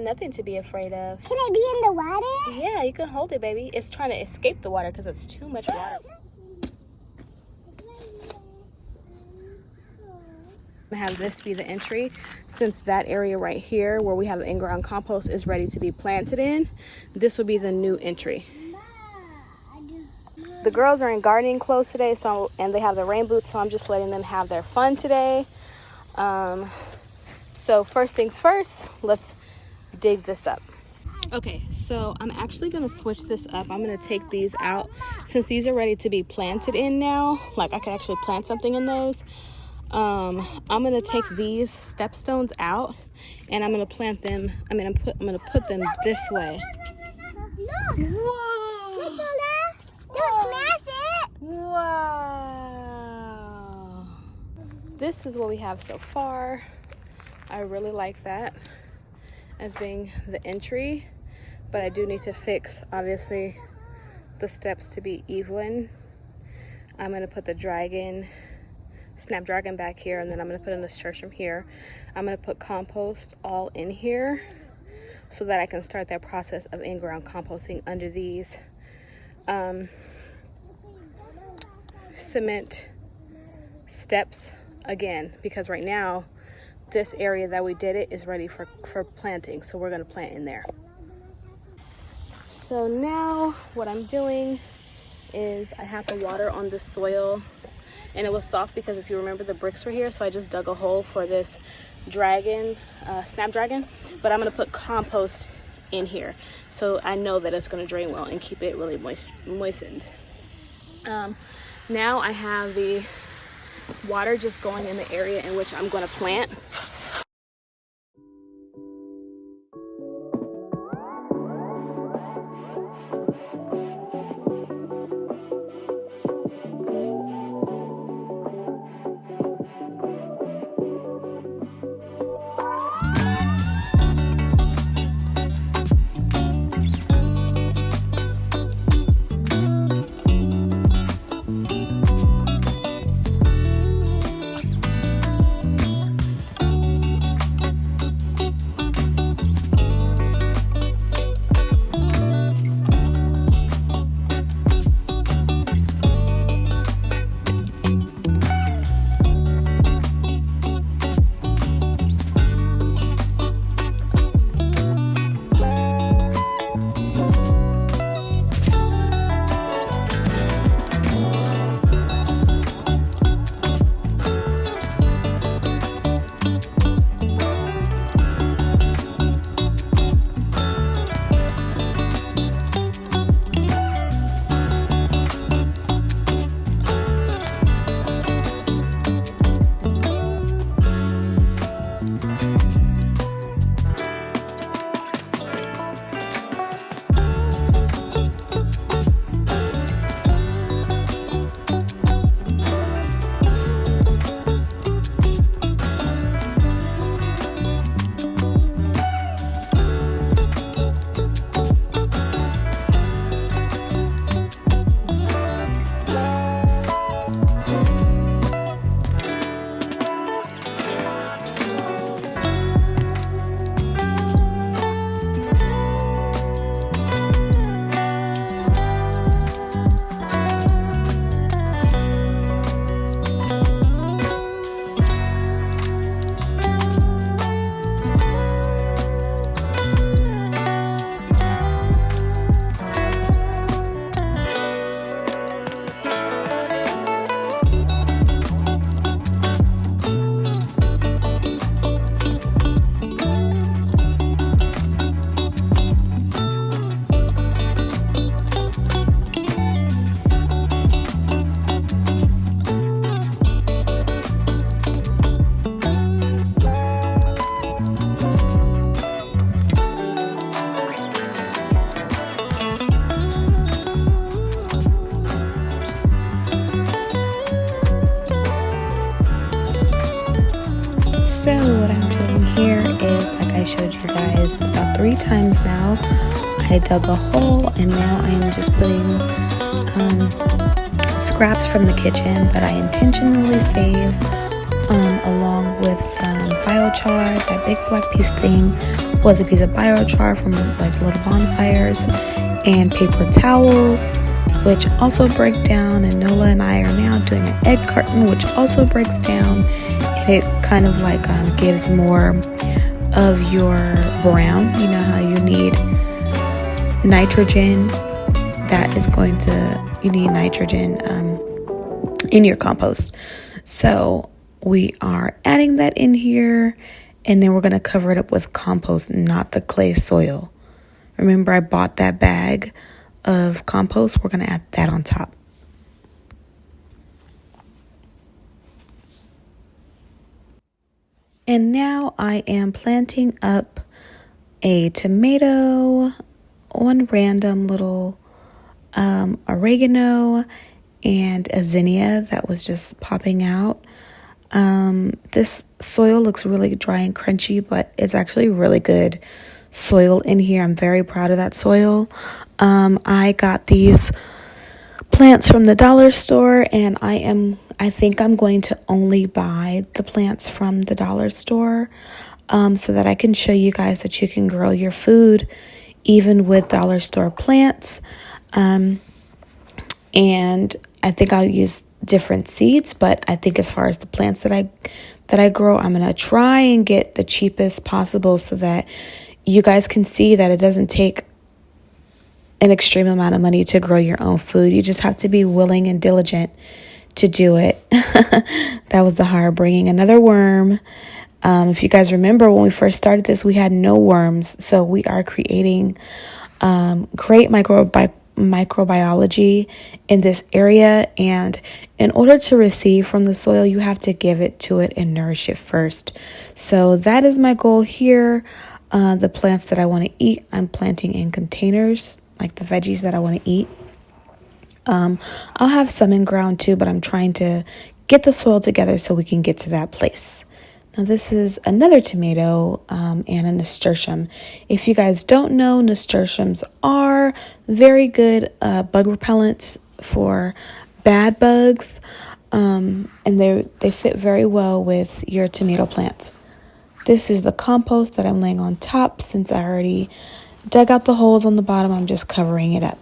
nothing to be afraid of. Can I be in the water? Yeah, you can hold it, baby. It's trying to escape the water because it's too much water. Have this be the entry, since that area right here where we have the in-ground compost is ready to be planted in. This will be the new entry. The girls are in gardening clothes today, and they have the rain boots, so I'm just letting them have their fun today. So first things first, let's dig this up. Okay, so I'm actually gonna switch this up. I'm gonna take these out since these are ready to be planted in now. Like I could actually plant something in those. I'm gonna take these step stones out and I'm gonna plant them. I'm gonna put them this way. Whoa! Don't smash it! Wow! This is what we have so far. I really like that as being the entry, but I do need to fix, obviously, the steps to be even. I'm gonna put the snapdragon back here, and then I'm gonna put in the nasturtium here. I'm gonna put compost all in here so that I can start that process of in-ground composting under these cement steps again, because right now this area that we did it is ready for planting, so we're gonna plant in there. So now what I'm doing is I have the water on the soil, and it was soft because if you remember the bricks were here, so I just dug a hole for this snapdragon, but I'm gonna put compost in here so I know that it's gonna drain well and keep it really moistened. Now I have the water just going in the area in which I'm gonna plant. So what I'm doing here is, like I showed you guys about 3 times now, I dug a hole and now I'm just putting scraps from the kitchen that I intentionally save along with some biochar. That big black piece thing was a piece of biochar from like little bonfires, and paper towels, which also break down. And Nola and I are now doing an egg carton, which also breaks down, and it kind of like gives more of your brown. You know how you need nitrogen, you need nitrogen in your compost. So we are adding that in here, and then we're going to cover it up with compost, not the clay soil. Remember, I bought that bag of compost. We're going to add that on top. And now I am planting up a tomato, one random little oregano, and a zinnia that was just popping out. This soil looks really dry and crunchy, but it's actually really good soil in here. I'm very proud of that soil. I got these plants from the dollar store, and I think I'm going to only buy the plants from the dollar store, so that I can show you guys that you can grow your food even with dollar store plants. And I think I'll use different seeds, but I think as far as the plants that I grow, I'm going to try and get the cheapest possible so that you guys can see that it doesn't take an extreme amount of money to grow your own food. You just have to be willing and diligent to do it. That was the hard bringing another worm. If you guys remember when we first started this, we had no worms. So we are creating great microbiology in this area, and in order to receive from the soil, you have to give it to it and nourish it first. So that is my goal here. The plants that I want to eat, I'm planting in containers, like the veggies that I want to eat. I'll have some in ground too, but I'm trying to get the soil together so we can get to that place. Now this is another tomato and a nasturtium. If you guys don't know, nasturtiums are very good bug repellents for bad bugs, and they fit very well with your tomato plants. This is the compost that I'm laying on top. Since I already dug out the holes on the bottom, I'm just covering it up.